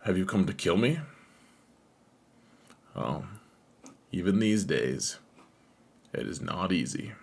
Have you come to kill me? Oh, even these days, it is not easy.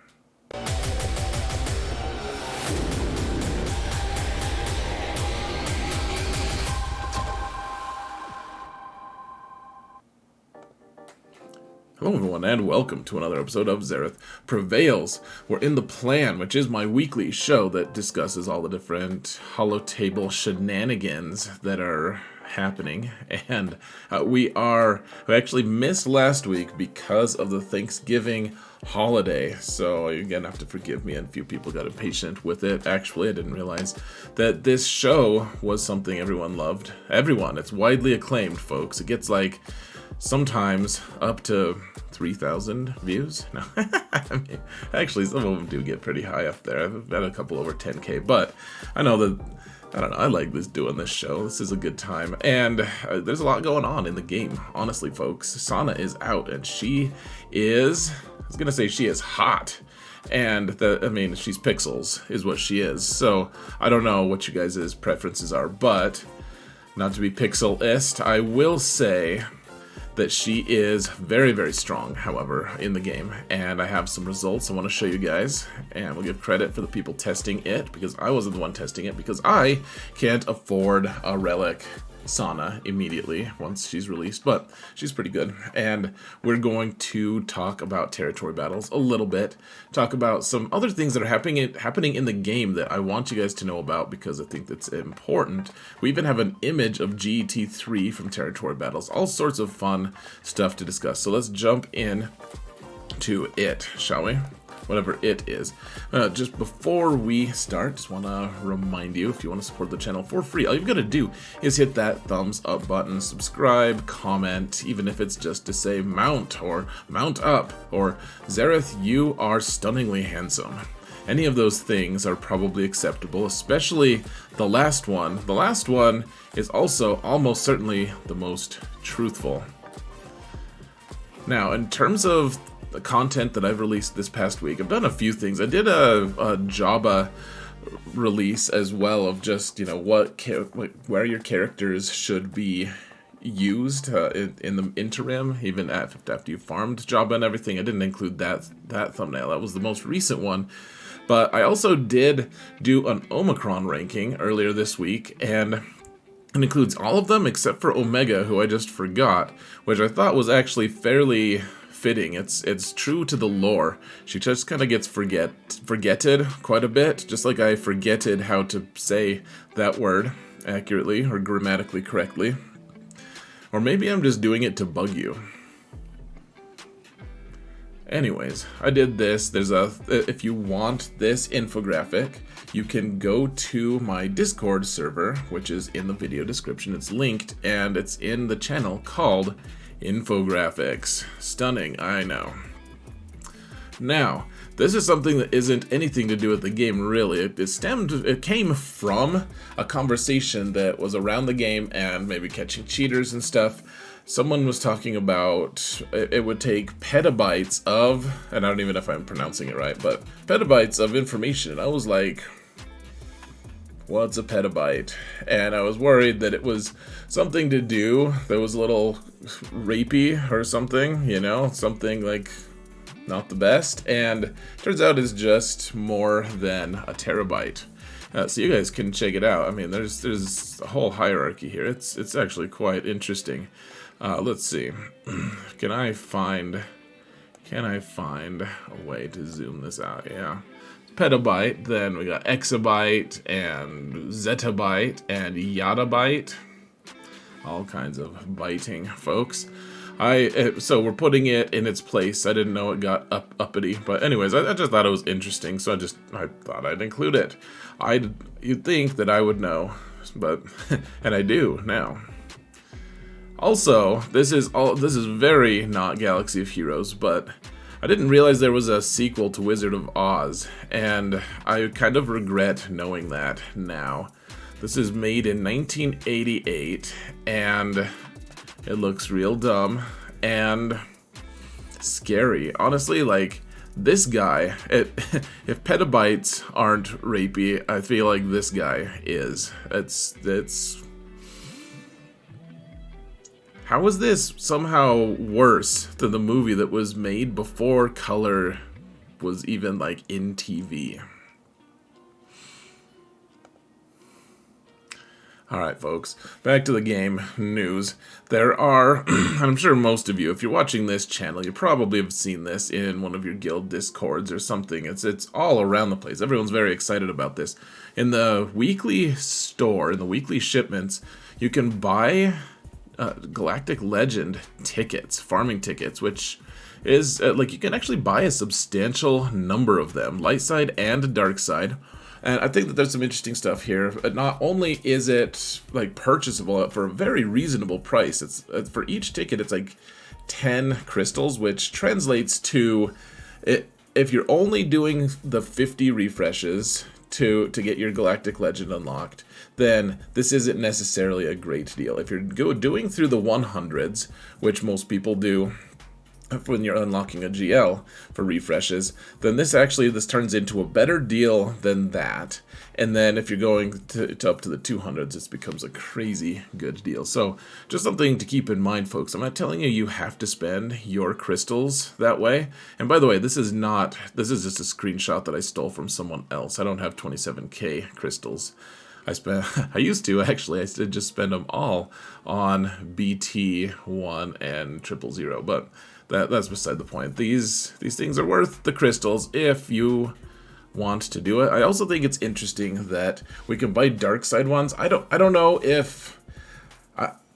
Hello everyone, and welcome to another episode of Xerath Prevails. We're in the Plan, which is my weekly show that discusses all the different holotable shenanigans that are happening. And we actually missed last week because of the Thanksgiving holiday. So you're gonna have to forgive me, and a few people got impatient with it. Actually, I didn't realize that this show was something everyone loved. Everyone, it's widely acclaimed, folks. It gets like sometimes up to 3,000 views. No, I mean, actually, some of them do get pretty high up there. I've had a couple over 10K, but I know that, I don't know, I like doing this show. This is a good time, and there's a lot going on in the game, honestly, folks. Sana is out, and she is, I was gonna say she is hot. And she's pixels, is what she is. So, I don't know what you guys' preferences are, but not to be pixelist, I will say that she is very, very strong, however, in the game. And I have some results I want to show you guys. And we'll give credit for the people testing it, because I wasn't the one testing it, because I can't afford a Relic Sana immediately once she's released, but she's pretty good. And we're going to talk about territory battles a little bit, talk about some other things that are happening in the game that I want you guys to know about, because I think that's important. We even have an image of GET3 from territory battles, all sorts of fun stuff to discuss. So let's jump in to it, shall we? Whatever it is. Just before we start, just want to remind you, if you want to support the channel for free, all you've got to do is hit that thumbs up button, subscribe, comment, even if it's just to say mount or mount up, or Xerath, you are stunningly handsome. Any of those things are probably acceptable, especially the last one. The last one is also almost certainly the most truthful. Now, in terms of the content that I've released this past week, I've done a few things. I did a Java release as well of just, you know, where your characters should be used in the interim, even after you farmed Java and everything. I didn't include that thumbnail. That was the most recent one. But I also did do an Omicron ranking earlier this week, and it includes all of them except for Omega, who I just forgot, which I thought was actually fairly fitting. It's true to the lore. She just kind of gets forgetted quite a bit, just like I forgetted how to say that word accurately or grammatically correctly. Or maybe I'm just doing it to bug you. Anyways, I did this. If you want this infographic, you can go to my Discord server, which is in the video description. It's linked, and it's in the channel called Infographics. Stunning, I know. Now, this is something that isn't anything to do with the game, really. It came from a conversation that was around the game and maybe catching cheaters and stuff. Someone was talking about it would take petabytes of, and I don't even know if I'm pronouncing it right, but petabytes of information. I was like, what's a petabyte? And I was worried that it was something to do that was a little rapey or something, you know, something like not the best. And turns out it's just more than a terabyte. So you guys can check it out. I mean, there's a whole hierarchy here. It's actually quite interesting. Let's see. Can I find a way to zoom this out? Yeah. Petabyte, then we got exabyte and zettabyte and yottabyte. All kinds of biting, folks. So we're putting it in its place. I didn't know it got uppity, but anyways, I just thought it was interesting, so I thought I'd include it. You'd think that I would know, but and I do now. Also, this is very not Galaxy of Heroes, but I didn't realize there was a sequel to Wizard of Oz, and I kind of regret knowing that now. This is made in 1988, and it looks real dumb and scary. Honestly, like, this guy, if petabytes aren't rapey, I feel like this guy is. It's How is this somehow worse than the movie that was made before color was even, like, in TV? Alright, folks, back to the game news. There are, I'm sure most of you, if you're watching this channel, you probably have seen this in one of your guild discords or something. It's all around the place. Everyone's very excited about this. In the weekly store, in the weekly shipments, you can buy Galactic Legend tickets, farming tickets, which is, like, you can actually buy a substantial number of them, light side and dark side. And I think that there's some interesting stuff here. Not only is it, like, purchasable for a very reasonable price, it's for each ticket it's like 10 crystals, which translates to, if you're only doing the 50 refreshes to get your Galactic Legend unlocked, then this isn't necessarily a great deal. If you're doing through the 100s, which most people do when you're unlocking a GL for refreshes, then this turns into a better deal than that. And then if you're going to up to the 200s, this becomes a crazy good deal. So just something to keep in mind, folks. I'm not telling you have to spend your crystals that way. And by the way, this is just a screenshot that I stole from someone else. I don't have 27k crystals. I used to, actually. I did just spend them all on BT1 and 000, but that's beside the point. These things are worth the crystals if you want to do it. I also think it's interesting that we can buy dark side ones. I don't know if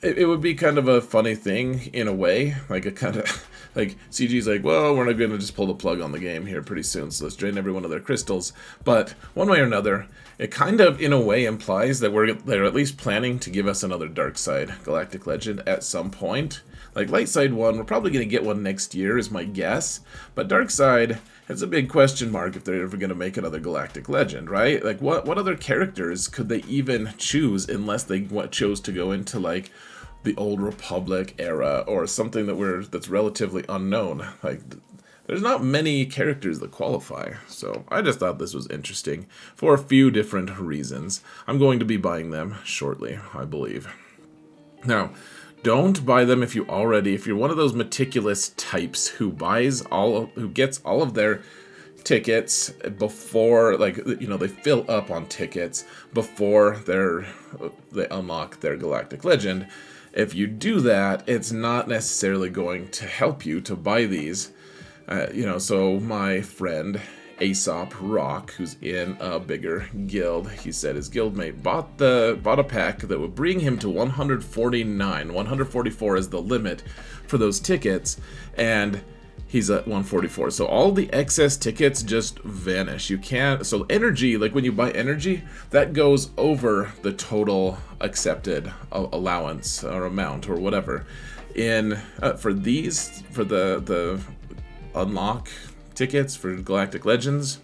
it would be kind of a funny thing in a way, like a kind of like CG's like, well, we're not going to just pull the plug on the game here pretty soon, so let's drain every one of their crystals. But one way or another, it kind of in a way implies that they're at least planning to give us another dark side Galactic Legend at some point. Like light side one, we're probably going to get one next year is my guess, but dark side, it's a big question mark if they're ever going to make another Galactic Legend, right? Like what other characters could they even choose unless they chose to go into like the Old Republic era or something that's relatively unknown. Like there's not many characters that qualify, so I just thought this was interesting for a few different reasons. I'm going to be buying them shortly, I believe. Now, don't buy them if you're one of those meticulous types who gets all of their tickets before, like, you know, they fill up on tickets before they unlock their Galactic Legend. If you do that, it's not necessarily going to help you to buy these. You know, so my friend Aesop Rock, who's in a bigger guild, he said his guildmate bought a pack that would bring him to 149. 144 is the limit for those tickets, and he's at 144. So all the excess tickets just vanish. You can't. So energy, like when you buy energy, that goes over the total accepted allowance or amount or whatever. For the unlock tickets for Galactic Legends,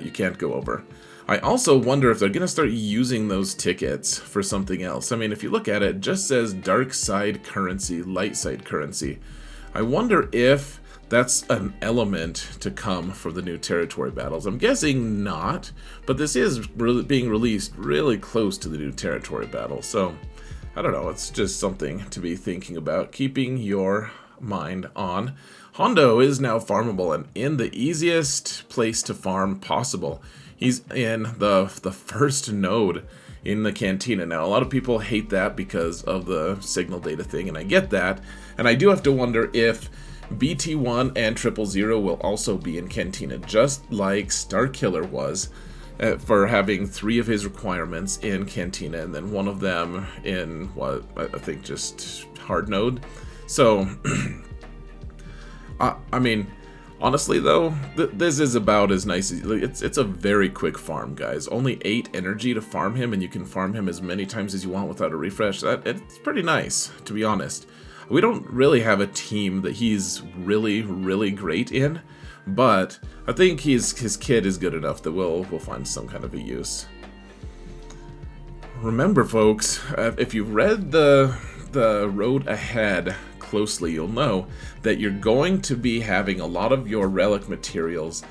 you can't go over. I also wonder if they're going to start using those tickets for something else. I mean, if you look at it, it just says dark side currency, light side currency. I wonder if that's an element to come for the new territory battles. I'm guessing not, but this is being released really close to the new territory battle. So, I don't know, it's just something to be thinking about, keeping your mind on. Hondo is now farmable and in the easiest place to farm possible. He's in the first node in the cantina. Now, a lot of people hate that because of the signal data thing, and I get that. And I do have to wonder if BT1 and 000 will also be in cantina, just like Starkiller was, for having 3 of his requirements in cantina, and then 1 of them in, what, I think just hard node. So, I mean, honestly though, this is about as nice as, it's a very quick farm, guys. Only 8 energy to farm him, and you can farm him as many times as you want without a refresh. It's pretty nice, to be honest. We don't really have a team that he's really, really great in, but I think his kit is good enough that we'll find some kind of a use. Remember, folks, if you've read the road ahead closely, you'll know that you're going to be having a lot of your relic materials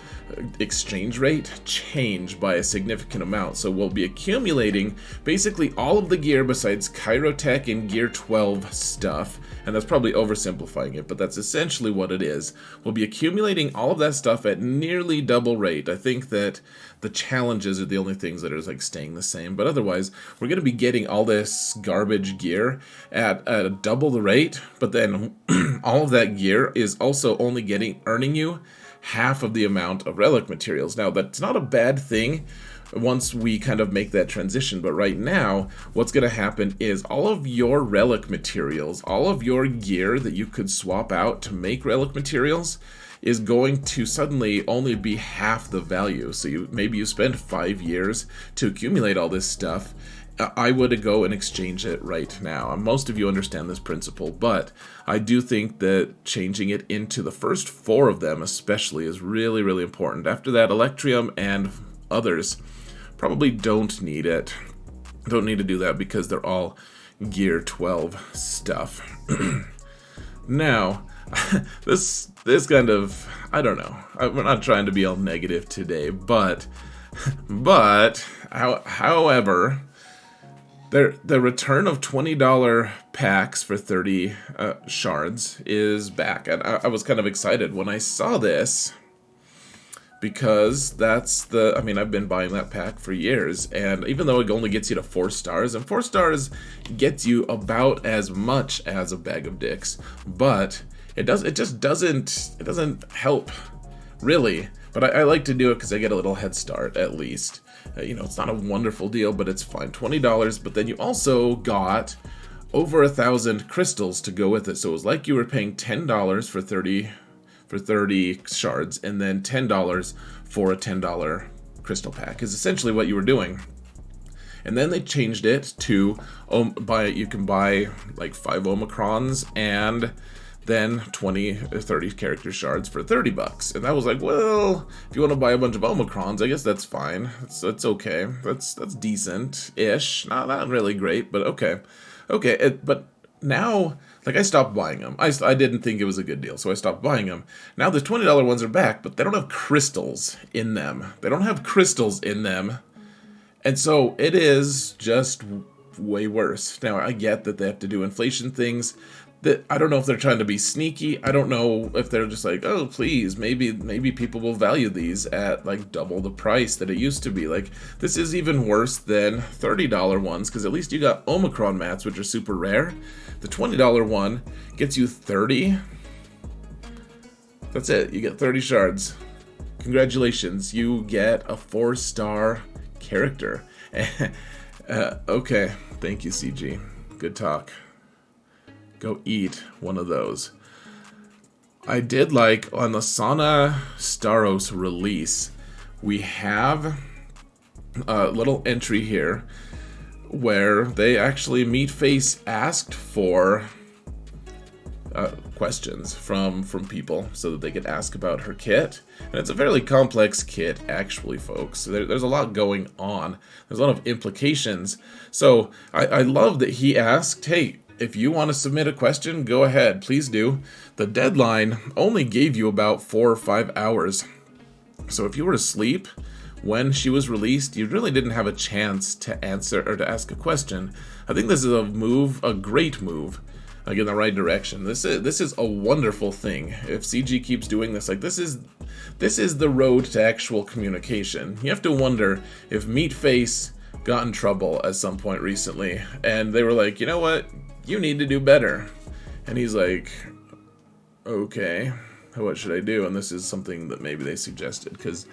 exchange rate change by a significant amount. So we'll be accumulating basically all of the gear besides Chirotech and Gear 12 stuff, and that's probably oversimplifying it, but that's essentially what it is. We'll be accumulating all of that stuff at nearly double rate. I think that the challenges are the only things that are like staying the same, but otherwise we're going to be getting all this garbage gear at double the rate, but then all of that gear is also only earning you half of the amount of relic materials. Now, that's not a bad thing once we kind of make that transition, but right now what's going to happen is all of your relic materials, all of your gear that you could swap out to make relic materials is going to suddenly only be half the value. So maybe you spend 5 years to accumulate all this stuff. I would go and exchange it right now. Most of you understand this principle, but I do think that changing it into the first 4 of them especially is really, really important. After that, Electrium and others probably don't need it. Don't need to do that because they're all Gear 12 stuff. Now, this kind of, I don't know. We're not trying to be all negative today, but however, the return of $20 packs for 30 shards is back. And I was kind of excited when I saw this because I mean, I've been buying that pack for years. And even though it only gets you to 4 stars, and 4 stars gets you about as much as a bag of dicks, but it just doesn't help really. But I like to do it because I get a little head start at least. It's not a wonderful deal, but it's fine. $20, but then you also got over 1,000 crystals to go with it. So it was like you were paying $10 for 30 shards, and then $10 for a $10 crystal pack is essentially what you were doing. And then they changed it to you can buy like 5 Omicrons and then 20 or 30 character shards for $30. And I was like, well, if you want to buy a bunch of Omicrons, I guess that's fine. That's okay. That's decent-ish. Not really great, but okay. But now, like, I stopped buying them. I didn't think it was a good deal, so I stopped buying them. Now the $20 ones are back, but they don't have crystals in them. And so it is just way worse. Now, I get that they have to do inflation things. That I don't know if they're trying to be sneaky. I don't know if they're just like, oh, please, maybe people will value these at like double the price that it used to be. Like, this is even worse than $30 ones, because at least you got Omicron mats, which are super rare. The $20 one gets you 30. That's it. You get 30 shards. Congratulations. You get a 4-star character. Okay. Thank you, CG. Good talk. Go eat one of those. I did like on the Sana Staros release, we have a little entry here where they actually Meatface asked for questions from people so that they could ask about her kit. And it's a fairly complex kit, actually, folks. There's a lot going on. There's a lot of implications. So I love that he asked, hey, if you want to submit a question, go ahead, please do. The deadline only gave you about 4 or 5 hours. So if you were asleep when she was released, you really didn't have a chance to answer or to ask a question. I think this is a great move, like in the right direction. This is a wonderful thing. If CG keeps doing this, like this is the road to actual communication. You have to wonder if Meatface got in trouble at some point recently, and they were like, you know what? You need to do better. And he's like, okay, what should I do? And this is something that maybe they suggested, because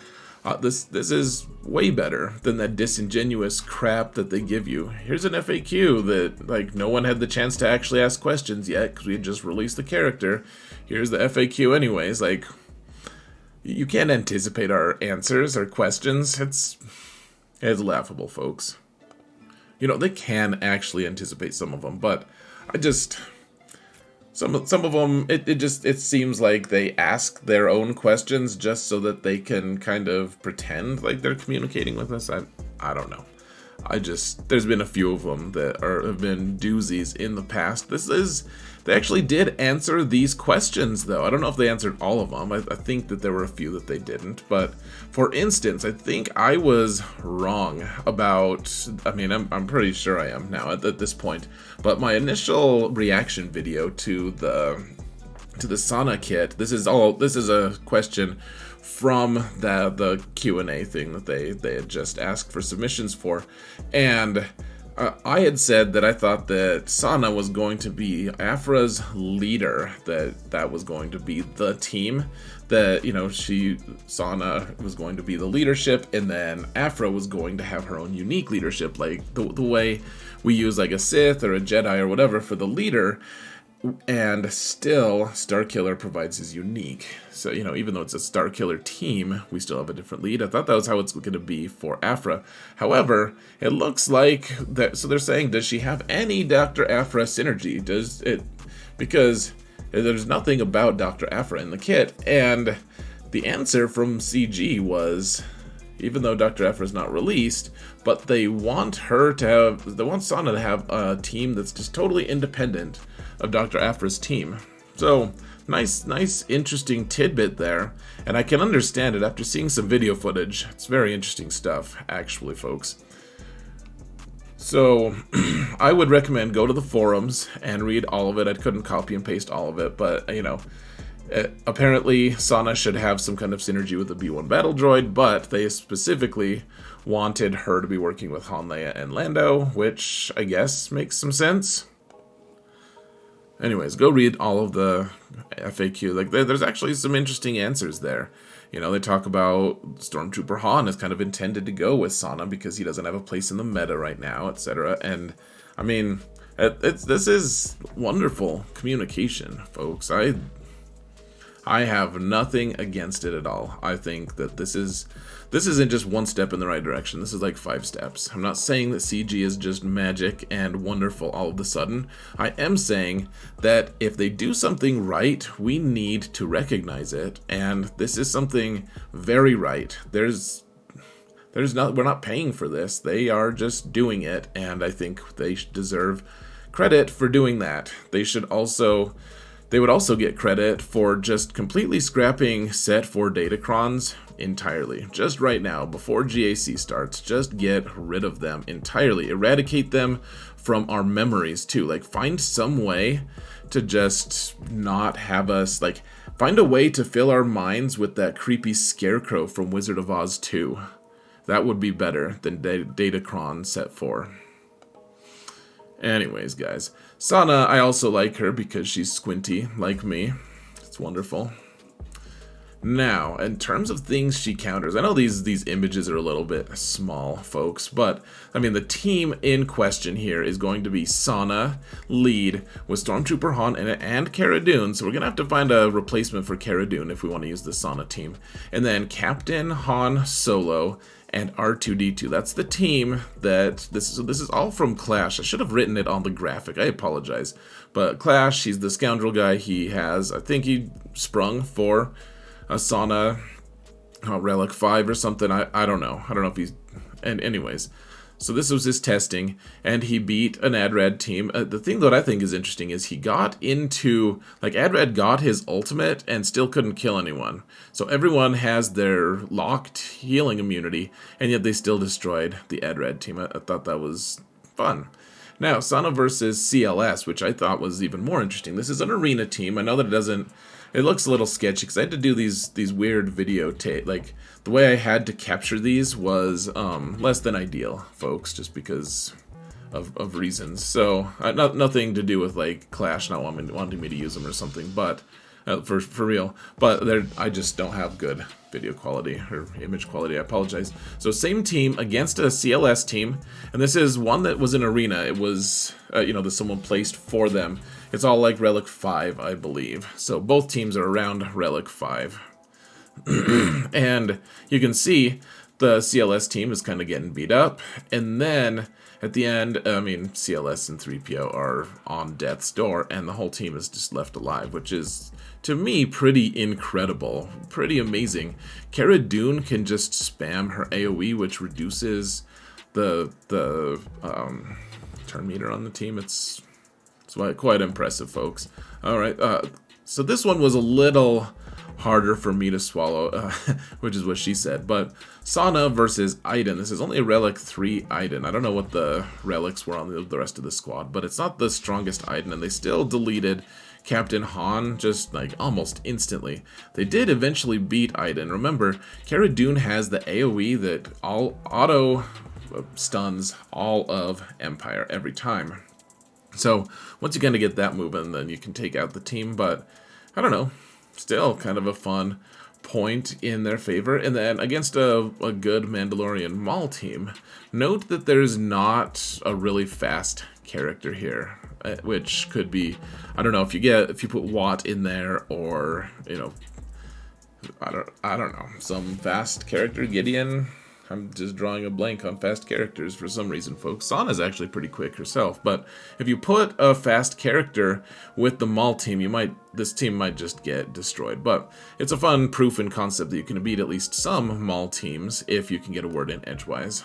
this is way better than that disingenuous crap that they give you. Here's an FAQ that, like, no one had the chance to actually ask questions yet because we had just released the character. Here's the FAQ anyways. Like, you can't anticipate our answers or questions. It's laughable, folks. You know, they can actually anticipate some of them, but some of them, it seems like they ask their own questions just so that they can kind of pretend like they're communicating with us. I don't know. there's been a few of them that have been doozies in the past. They actually did answer these questions, though. I don't know if they answered all of them. I think that there were a few that they didn't. But for instance, I think I was wrong about, I mean, I'm pretty sure I am now at this point. But my initial reaction video to the sauna kit, this is a question from the Q&A thing that they had just asked for submissions for, and I had said that I thought that Sana was going to be Afra's leader, that was going to be the team, that, you know, Sana was going to be the leadership, and then Afra was going to have her own unique leadership, like the way we use like a Sith or a Jedi or whatever for the leader. And still, Starkiller provides his unique. So, you know, even though it's a Starkiller team, we still have a different lead. I thought that was how it's going to be for Afra. However, it looks like that. So they're saying, does she have any Dr. Afra synergy? Does it? Because there's nothing about Dr. Afra in the kit. And the answer from CG was, even though Dr. Afra is not released, but they want Sana to have a team that's just totally independent of Dr. Afra's team. So, nice, interesting tidbit there. And I can understand it after seeing some video footage. It's very interesting stuff, actually, folks. So, I would recommend go to the forums and read all of it. I couldn't copy and paste all of it, but, you know, apparently Sana should have some kind of synergy with the B1 battle droid, but they specifically wanted her to be working with Han, Leia, and Lando, which I guess makes some sense. Anyways, go read all of the FAQ. Like, there's actually some interesting answers there. You know, they talk about Stormtrooper Han is kind of intended to go with Sana because he doesn't have a place in the meta right now, etc. And, I mean, this is wonderful communication, folks. I have nothing against it at all. I think that this isn't just one step in the right direction. This is like 5 steps. I'm not saying that CG is just magic and wonderful all of a sudden. I am saying that if they do something right, we need to recognize it. And this is something very right. We're not paying for this. They are just doing it. And I think they deserve credit for doing that. They would also get credit for just completely scrapping Set 4 datacrons entirely. Just right now, before GAC starts, just get rid of them entirely. Eradicate them from our memories too. Like, find some way to just not have us, like, find a way to fill our minds with that creepy scarecrow from Wizard of Oz 2. That would be better than datacron Set 4. Anyways, guys, Sana, I also like her because she's squinty, like me. It's wonderful. Now, in terms of things she counters, I know these images are a little bit small, folks, but, I mean, the team in question here is going to be Sana, lead, with Stormtrooper Han and Cara Dune, so we're going to have to find a replacement for Cara Dune if we want to use the Sana team. And then Captain Han Solo and R2-D2. That's the team that this is all from Clash. I should have written it on the graphic. I apologize. But Clash, he's the scoundrel guy. I think he sprung for a Sana Relic 5 or something. I don't know. I don't know if he's... And anyways, so this was his testing, and he beat an AdRad team. The thing that I think is interesting is he got into... Like, AdRad got his ultimate and still couldn't kill anyone. So everyone has their locked healing immunity, and yet they still destroyed the AdRad team. I thought that was fun. Now, Sana versus CLS, which I thought was even more interesting. This is an arena team. I know that it looks a little sketchy because I had to do these weird video like, the way I had to capture these was less than ideal, folks, just because of reasons. So nothing to do with like Clash not wanting me to use them or something, but for real. But I just don't have good video quality or image quality. I apologize. So same team against a CLS team, and this is one that was an arena. It was that someone placed for them. It's all like Relic 5, I believe. So both teams are around Relic 5. And you can see the CLS team is kind of getting beat up. And then at the end, I mean, CLS and 3PO are on death's door, and the whole team is just left alive, which is, to me, pretty incredible. Pretty amazing. Cara Dune can just spam her AoE, which reduces the turn meter on the team. It's quite impressive, folks. All right, so this one was a little harder for me to swallow, which is what she said. But Sana versus Aiden. This is only a Relic 3 Aiden. I don't know what the relics were on the rest of the squad, but it's not the strongest Aiden, and they still deleted Captain Han just like almost instantly. They did eventually beat Aiden. Remember, Cara Dune has the AoE that auto stuns all of Empire every time. So once you kind of get that moving, then you can take out the team. But I don't know, still kind of a fun point in their favor. And then against a good Mandalorian Maul team, note that there's not a really fast character here, which could be, I don't know, if you put Watt in there, or you know, I don't know, some fast character, Gideon. I'm just drawing a blank on fast characters for some reason, folks. Sana's actually pretty quick herself, but if you put a fast character with the Maul team, this team might just get destroyed. But it's a fun proof and concept that you can beat at least some Maul teams if you can get a word in edgewise.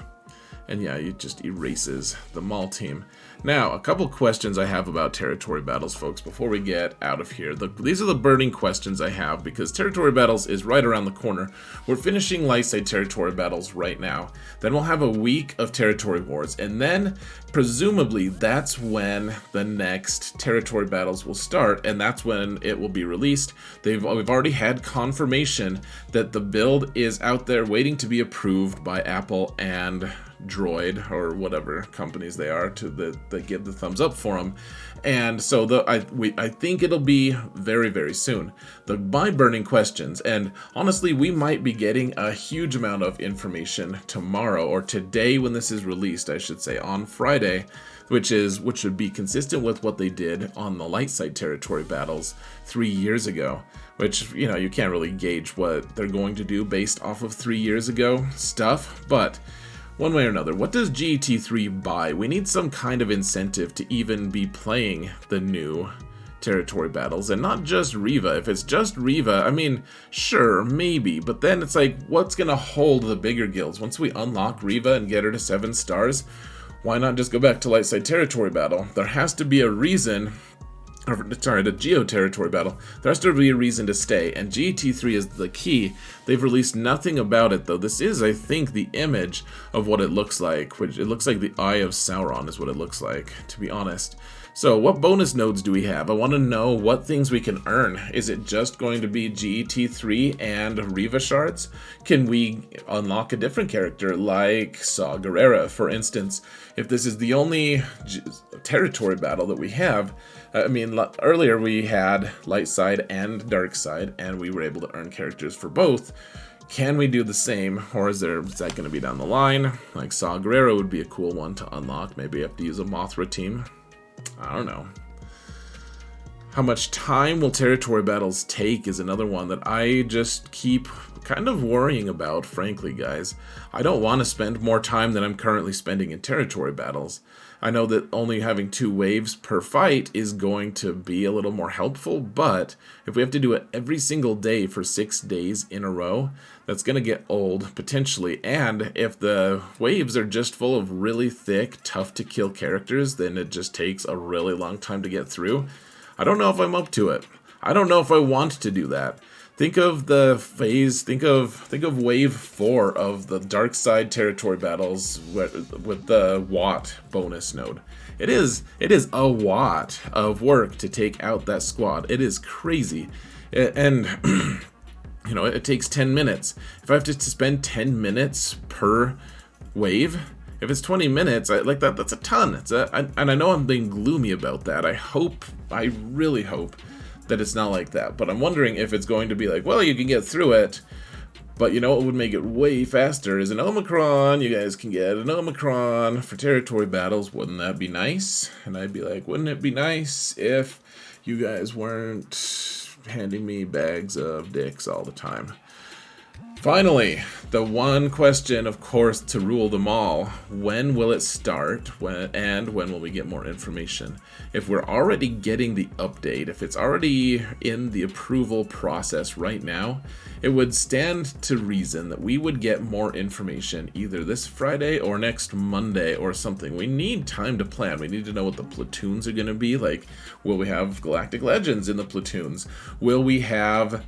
And yeah, it just erases the Maul team. Now, a couple questions I have about territory battles, folks, before we get out of here. These are the burning questions I have, because territory battles is right around the corner. We're finishing Lightside territory battles right now. Then we'll have a week of territory wars, and then presumably that's when the next territory battles will start, and that's when it will be released. We've already had confirmation that the build is out there waiting to be approved by Apple and Droid, or whatever companies they are, that give the thumbs up for them. And so I think it'll be very, very soon. My burning questions, and honestly, we might be getting a huge amount of information tomorrow, or today when this is released, I should say, on Friday, which would be consistent with what they did on the Lightside territory battles 3 years ago. Which, you know, you can't really gauge what they're going to do based off of 3 years ago stuff, but one way or another, what does GT3 buy? We need some kind of incentive to even be playing the new territory battles, and not just Riva. If it's just Riva, I mean, sure, maybe, but then it's like, what's gonna hold the bigger guilds? Once we unlock Riva and get her to 7 stars, why not just go back to Lightside territory battle? There has to be a reason. The Geo territory battle. There has to be a reason to stay, and GT3 is the key. They've released nothing about it, though. This is, I think, the image of what it looks like, which it looks like the Eye of Sauron is what it looks like, to be honest. So what bonus nodes do we have? I want to know what things we can earn. Is it just going to be GT3 and Riva shards? Can we unlock a different character like Saw Gerrera, for instance? If this is the only territory battle that we have, I mean, earlier we had light side and dark side, and we were able to earn characters for both. Can we do the same, or is that going to be down the line? Like Saw Gerrera would be a cool one to unlock. Maybe you have to use a Mothra team. I don't know. How much time will territory battles take is another one that I just keep kind of worrying about, frankly, guys. I don't want to spend more time than I'm currently spending in territory battles. I know that only having 2 waves per fight is going to be a little more helpful, but if we have to do it every single day for 6 days in a row, that's going to get old, potentially. And if the waves are just full of really thick, tough-to-kill characters, then it just takes a really long time to get through. I don't know if I'm up to it. I don't know if I want to do that. Think of the phase, think of wave 4 of the dark side territory battles with the Watt bonus node. It is a Watt of work to take out that squad. It is crazy. And you know, it takes 10 minutes. If I have to spend 10 minutes per wave, if it's 20 minutes, that's a ton. And I know I'm being gloomy about that. I really hope that it's not like that, but I'm wondering if it's going to be like, well, you can get through it, but you know what would make it way faster is an Omicron. You guys can get an Omicron for territory battles. Wouldn't that be nice? And I'd be like, wouldn't it be nice if you guys weren't handing me bags of dicks all the time? Finally, the one question, of course, to rule them all. When will it start? When will we get more information? If we're already getting the update, if it's already in the approval process right now, it would stand to reason that we would get more information either this Friday or next Monday or something. We need time to plan. We need to know what the platoons are going to be. Like, will we have Galactic Legends in the platoons? Will we have...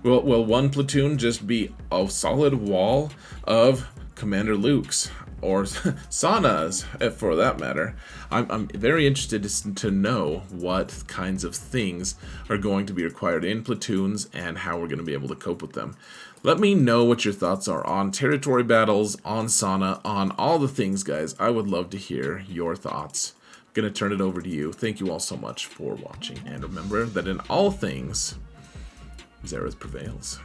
will one platoon just be a solid wall of Commander Luke's or Sana's, for that matter? I'm very interested to know what kinds of things are going to be required in platoons and how we're going to be able to cope with them. Let me know what your thoughts are on territory battles, on Sana, on all the things, guys. I would love to hear your thoughts. I'm going to turn it over to you. Thank you all so much for watching, and remember that in all things, Xerath prevails.